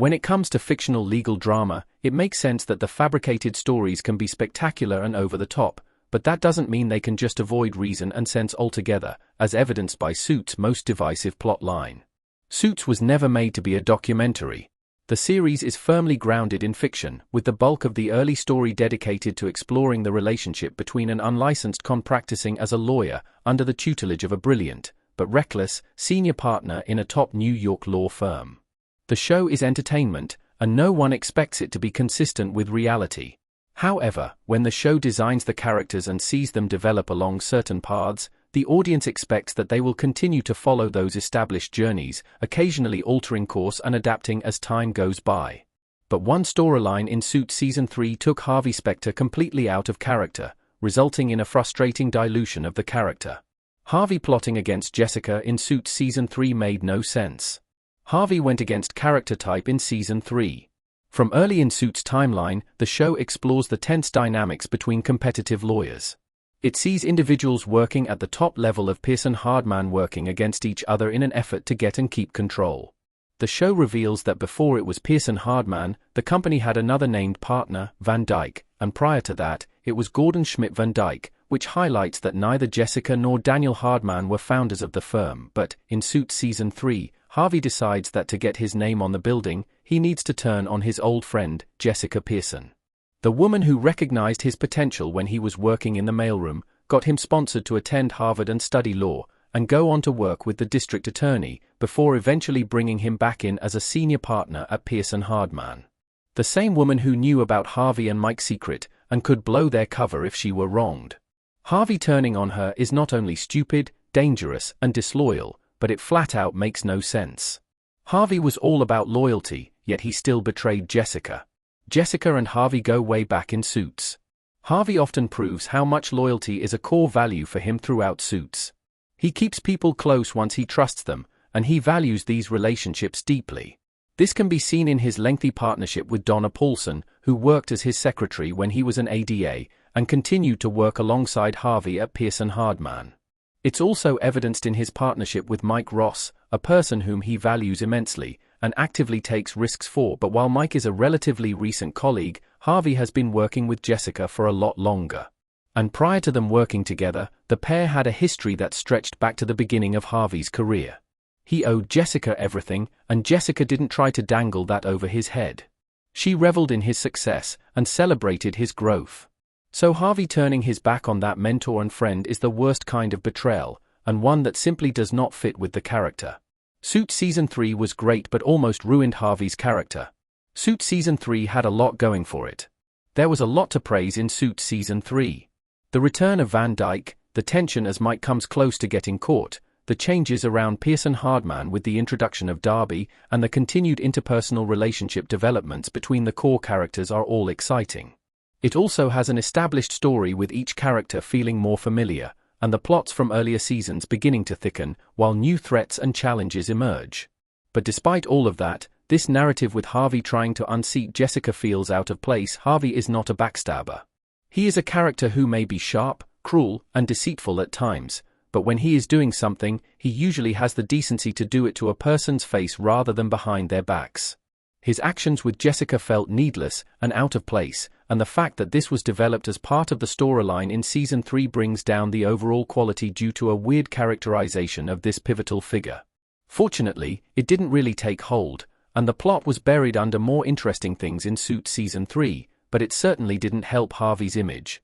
When it comes to fictional legal drama, it makes sense that the fabricated stories can be spectacular and over the top, but that doesn't mean they can just avoid reason and sense altogether, as evidenced by Suits' most divisive plot line. Suits was never made to be a documentary. The series is firmly grounded in fiction, with the bulk of the early story dedicated to exploring the relationship between an unlicensed con practicing as a lawyer under the tutelage of a brilliant, but reckless, senior partner in a top New York law firm. The show is entertainment, and no one expects it to be consistent with reality. However, when the show designs the characters and sees them develop along certain paths, the audience expects that they will continue to follow those established journeys, occasionally altering course and adapting as time goes by. But one storyline in Suits Season 3 took Harvey Specter completely out of character, resulting in a frustrating dilution of the character. Harvey plotting against Jessica in Suits Season 3 made no sense. Harvey went against character type in Season 3. From early in Suits' timeline, the show explores the tense dynamics between competitive lawyers. It sees individuals working at the top level of Pearson Hardman working against each other in an effort to get and keep control. The show reveals that before it was Pearson Hardman, the company had another named partner, Van Dyke, and prior to that, it was Gordon Schmidt Van Dyke, which highlights that neither Jessica nor Daniel Hardman were founders of the firm. But, in Suits Season 3, Harvey decides that to get his name on the building, he needs to turn on his old friend, Jessica Pearson. The woman who recognized his potential when he was working in the mailroom, got him sponsored to attend Harvard and study law, and go on to work with the district attorney, before eventually bringing him back in as a senior partner at Pearson Hardman. The same woman who knew about Harvey and Mike's secret, and could blow their cover if she were wronged. Harvey turning on her is not only stupid, dangerous, and disloyal, but it flat out makes no sense. Harvey was all about loyalty, yet he still betrayed Jessica. Jessica and Harvey go way back in Suits. Harvey often proves how much loyalty is a core value for him throughout Suits. He keeps people close once he trusts them, and he values these relationships deeply. This can be seen in his lengthy partnership with Donna Paulson, who worked as his secretary when he was an ADA, and continued to work alongside Harvey at Pearson Hardman. It's also evidenced in his partnership with Mike Ross, a person whom he values immensely, and actively takes risks for. But while Mike is a relatively recent colleague, Harvey has been working with Jessica for a lot longer. And prior to them working together, the pair had a history that stretched back to the beginning of Harvey's career. He owed Jessica everything, and Jessica didn't try to dangle that over his head. She reveled in his success, and celebrated his growth. So Harvey turning his back on that mentor and friend is the worst kind of betrayal, and one that simply does not fit with the character. Suits Season 3 was great but almost ruined Harvey's character. Suits Season 3 had a lot going for it. There was a lot to praise in Suits Season 3. The return of Van Dyke, the tension as Mike comes close to getting caught, the changes around Pearson Hardman with the introduction of Darby, and the continued interpersonal relationship developments between the core characters are all exciting. It also has an established story with each character feeling more familiar, and the plots from earlier seasons beginning to thicken, while new threats and challenges emerge. But despite all of that, this narrative with Harvey trying to unseat Jessica feels out of place. Harvey is not a backstabber. He is a character who may be sharp, cruel, and deceitful at times, but when he is doing something, he usually has the decency to do it to a person's face rather than behind their backs. His actions with Jessica felt needless and out of place, and the fact that this was developed as part of the storyline in Season 3 brings down the overall quality due to a weird characterization of this pivotal figure. Fortunately, it didn't really take hold, and the plot was buried under more interesting things in Suits Season 3, but it certainly didn't help Harvey's image.